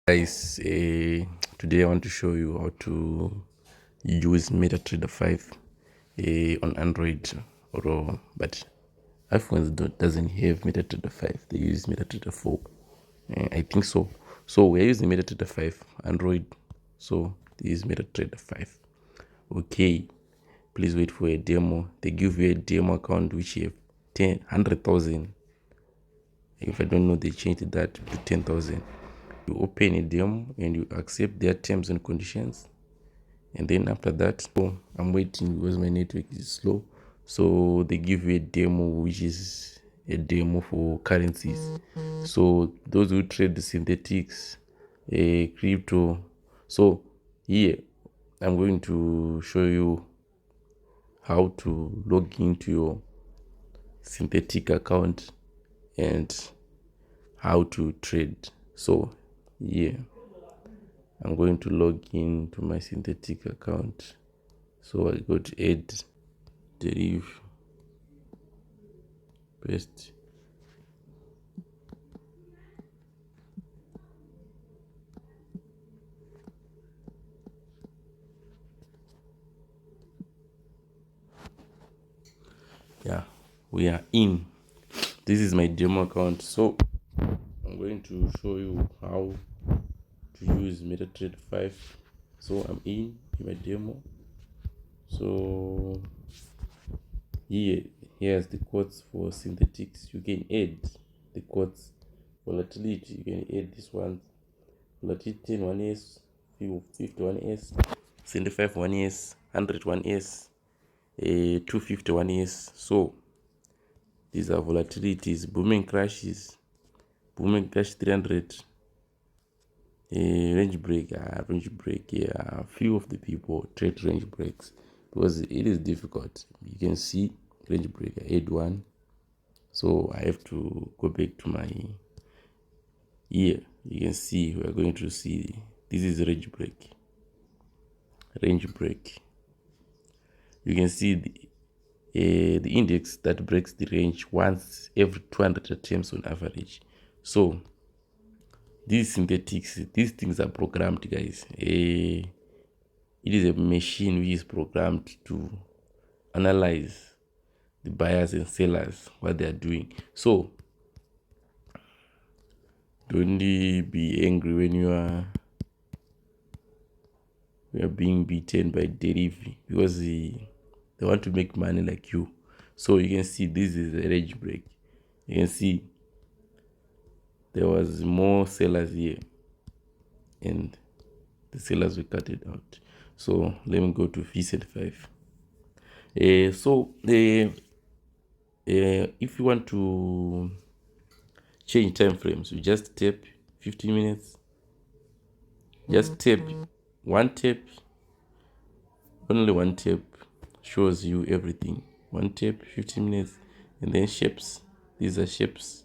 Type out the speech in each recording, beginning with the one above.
Guys, today I want to show you how to use MetaTrader 5 on Android, but iPhones doesn't have MetaTrader 5. They use MetaTrader 4. I think so. So we're using MetaTrader 5 Android. So they use MetaTrader 5. Okay, please wait for a demo. They give you a demo account which you have 100,000. If I don't know, they changed that to 10,000. You open a demo and you accept their terms and conditions, and then after that, I'm waiting because my network is slow. So they give you a demo which is a demo for currencies. So those who trade the synthetics, crypto. So here I'm going to show you how to log into your synthetic account and how to trade. So yeah, I'm going to log in to my synthetic account. So I go to add Deriv, paste. Yeah, we are in. This is my demo account. So I'm going to show you how to use MetaTrader 5. So I'm in my demo. So here's the quotes for synthetics. You can add the quotes. Volatility, you can add this one. Volatility 10 1S, 50 1S, 75 1S, 100 1S, 250 1S. So these are volatilities. Booming crash 300, range break. Yeah, few of the people trade range breaks because it is difficult. You can see range break. I add one, so I have to go back to my here. You can see we are going to see this is range break. You can see the index that breaks the range once every 200 attempts on average. So these synthetics, these things are programmed, guys. It is a machine which is programmed to analyze the buyers and sellers, what they are doing. So don't be angry when you are being beaten by Deriv, because they want to make money like you. So you can see this is a range break. You can see there was more sellers here and the sellers were cut it out. So let me go to VSET 5. If you want to change time frames, you just tap 15 minutes. Just tap one tap, only one tap shows you everything. One tap, 15 minutes, and then shapes. These are shapes.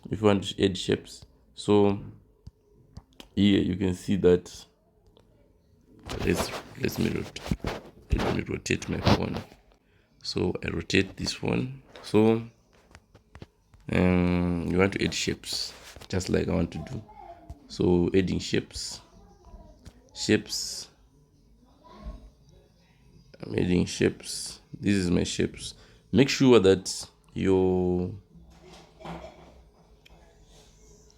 If you want to add shapes, so here you can see that. Let me rotate my phone. So I rotate this one. So you want to add shapes, just like I want to do. So adding shapes. I'm adding shapes. This is my shapes. Make sure that your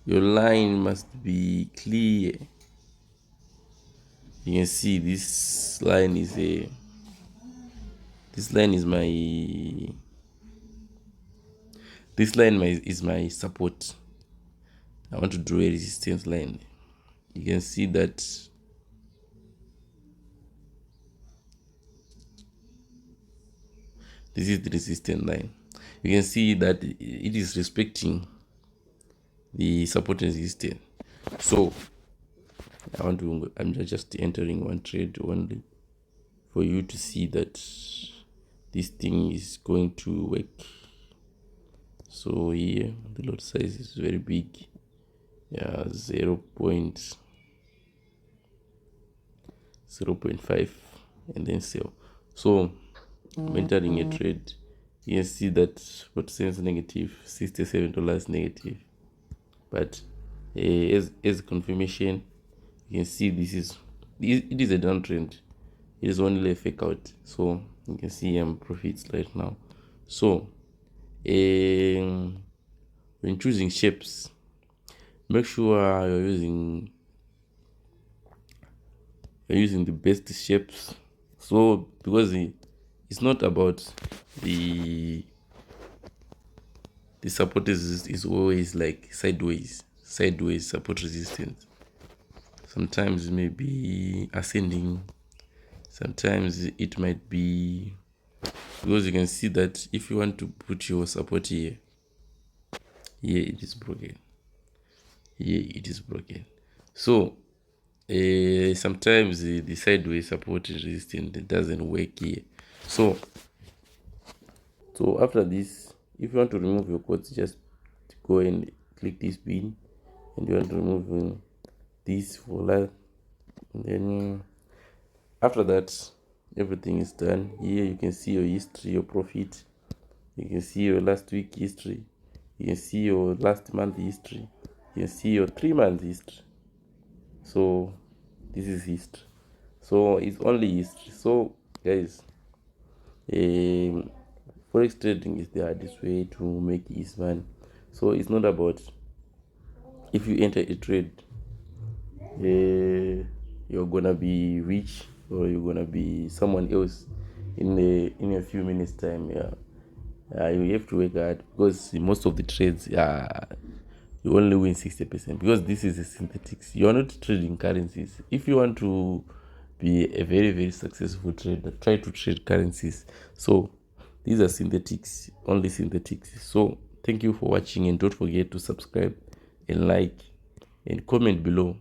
line must be clear. You can see this line is my support. I want to draw a resistance line. You can see that this is the resistance line. You can see that it is respecting the support and resistance. So I'm just entering one trade only for you to see that this thing is going to work. So here the lot size is very big. Yeah, 0.5 and then sell. So I'm entering a trade. You can see that 40 cents negative, $67 negative. But as confirmation, You can see it is a downtrend. It is only a fake out. So you can see I'm profits right now. So when choosing shapes, make sure you're using the best shapes. So because it's not about the support is always like sideways support resistance. Sometimes it may be ascending, sometimes it might be, because you can see that if you want to put your support here it is broken, here it is broken. So sometimes the sideways support resistance, it doesn't work here. So after this, if you want to remove your quotes, just go and click this pin, and you want to remove this for life. And then after that, everything is done. Here you can see your history, your profit. You can see your last week history. You can see your last month history. You can see your 3 month history. So this is history. So it's only history. So guys, forex trading is the hardest way to make this money. So it's not about if you enter a trade, you're gonna be rich or you're gonna be someone else in a few minutes time. You have to work hard, because most of the trades you only win 60%, because this is a synthetics. You are not trading currencies. If you want to be a very, very successful trader, try to trade currencies. So these are synthetics, only synthetics. So thank you for watching, and don't forget to subscribe and like and comment below